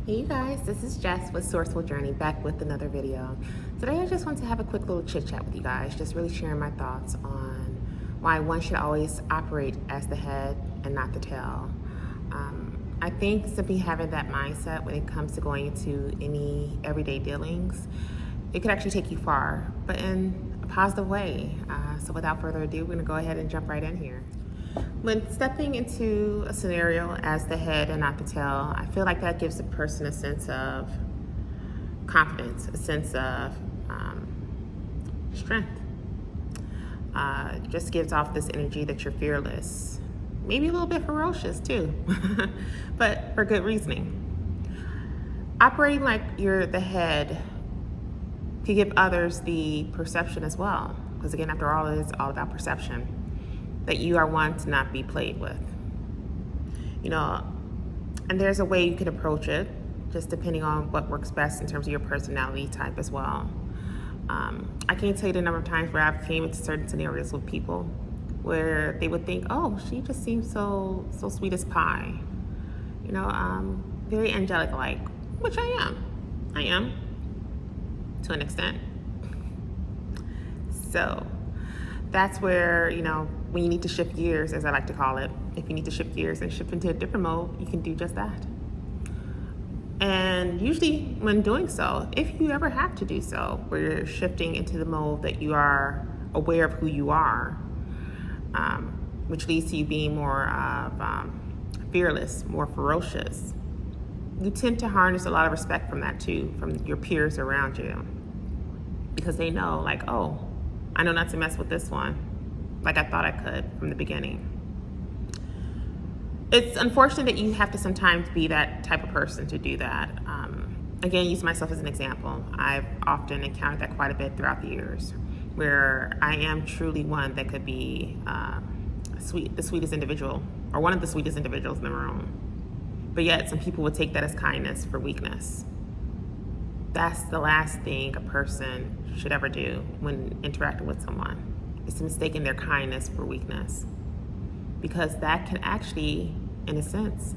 Hey you guys, this is Jess with Sourceful Journey, back with another video. Today I just want to have a quick little chit chat with you guys, just really sharing my thoughts on why one should always operate as the head and not the tail. I think simply having that mindset when it comes to going into any everyday dealings, it could actually take you far, but in a positive way. So without further ado, we're gonna go ahead and jump right in here. When stepping into a scenario as the head and not the tail, I feel like that gives a person a sense of confidence, a sense of strength. Just gives off this energy that you're fearless, maybe a little bit ferocious too, but for good reasoning. Operating like you're the head can give others the perception as well, because again, after all, it is all about perception, that you are one to not be played with. You know, and there's a way you can approach it, just depending on what works best in terms of your personality type as well. I can't tell you the number of times where I've came into certain scenarios with people where they would think, oh, she just seems so sweet as pie. You know, very angelic-like, which I am, to an extent. So that's where, you know, when you need to shift gears, as I like to call it, if you need to shift gears and shift into a different mode, you can do just that. And usually when doing so, if you ever have to do so, where you're shifting into the mode that you are aware of who you are, which leads to you being more of fearless, more ferocious, you tend to harness a lot of respect from that too, from your peers around you, because they know, like, oh, I know not to mess with this one like I thought I could from the beginning. It's unfortunate that you have to sometimes be that type of person to do that. Again, use myself as an example. I've often encountered that quite a bit throughout the years, where I am truly one that could be the sweetest individual, or one of the sweetest individuals in the room. But yet some people would take that as kindness for weakness. That's the last thing a person should ever do when interacting with someone, is to mistaken their kindness for weakness. Because that can actually, in a sense,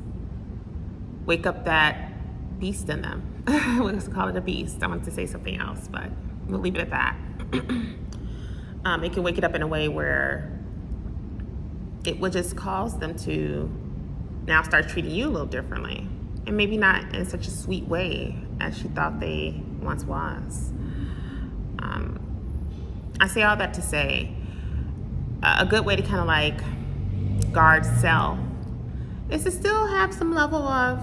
wake up that beast in them. Let's call it a beast. I wanted to say something else, but we'll leave it at that. It can wake it up in a way where it would just cause them to now start treating you a little differently, and maybe not in such a sweet way as she thought they once was. I say all that to say, a good way to kind of like guard self is to still have some level of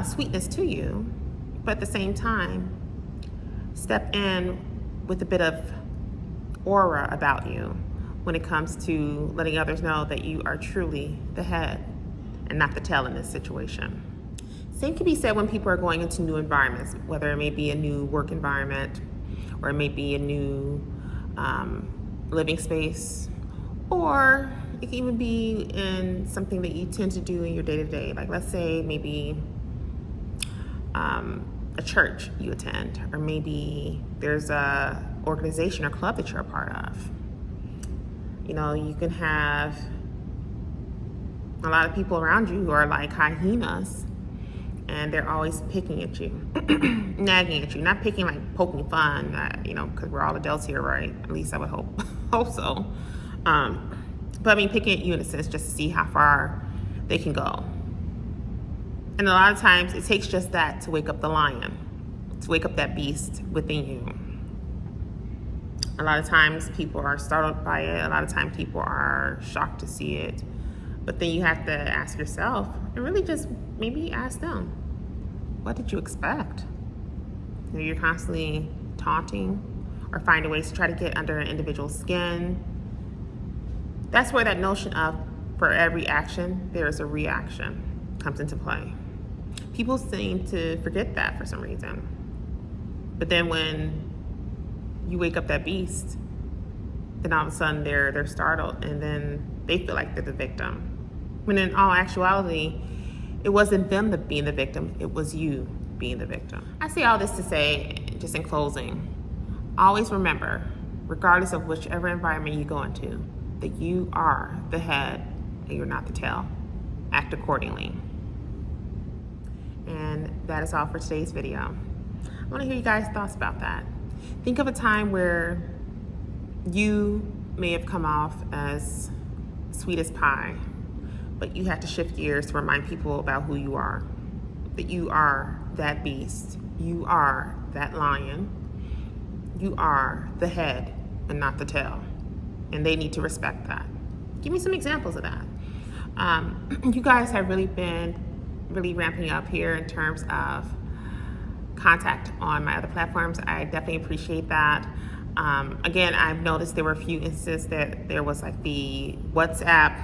sweetness to you, but at the same time, step in with a bit of aura about you when it comes to letting others know that you are truly the head and not the tail in this situation. Same can be said when people are going into new environments, whether it may be a new work environment, or it may be a new living space, or it can even be in something that you tend to do in your day-to-day. Like, let's say maybe a church you attend, or maybe there's a organization or club that you're a part of. You know, you can have a lot of people around you who are like hyenas, and they're always picking at you, nagging at you. Not picking like poking fun, you know, because we're all adults here, right? At least I would hope so. But I mean, picking at you in a sense just to see how far they can go. And a lot of times it takes just that to wake up the lion, to wake up that beast within you. A lot of times people are startled by it. A lot of times people are shocked to see it. But then you have to ask yourself, and really just maybe ask them, what did you expect? You know, you're constantly taunting or finding ways to try to get under an individual's skin. That's where that notion of, for every action, there is a reaction comes into play. People seem to forget that for some reason. But then when you wake up that beast, then all of a sudden they're startled, and then they feel like they're the victim. When in all actuality, it wasn't them that being the victim, it was you being the victim. I say all this to say, just in closing, always remember, regardless of whichever environment you go into, that you are the head and you're not the tail. Act accordingly. And that is all for today's video. I want to hear you guys' thoughts about that. Think of a time where you may have come off as sweet as pie, but you had to shift gears to remind people about who you are. That you are that beast. You are that lion. You are the head and not the tail. And they need to respect that. Give me some examples of that. You guys have really been ramping up here in terms of contact on my other platforms. I definitely appreciate that. Again, I've noticed there were a few instances that there was like the WhatsApp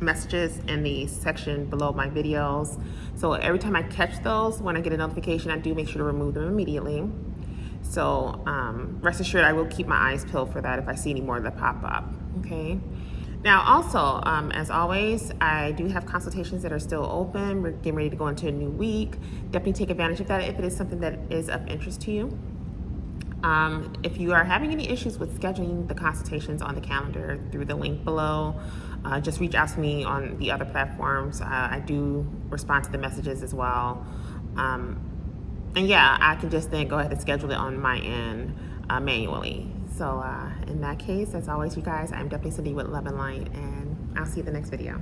messages in the section below my videos. So every time I catch those, when I get a notification, I do make sure to remove them immediately. So rest assured, I will keep my eyes peeled for that if I see any more that pop up, okay? Now also, as always, I do have consultations that are still open. We're getting ready to go into a new week. Definitely take advantage of that if it is something that is of interest to you. If you are having any issues with scheduling the consultations on the calendar through the link below, just reach out to me on the other platforms. I do respond to the messages as well. And yeah, I can just then go ahead and schedule it on my end manually. So in that case, as always, you guys, I'm definitely sending you with love and light, and I'll see you in the next video.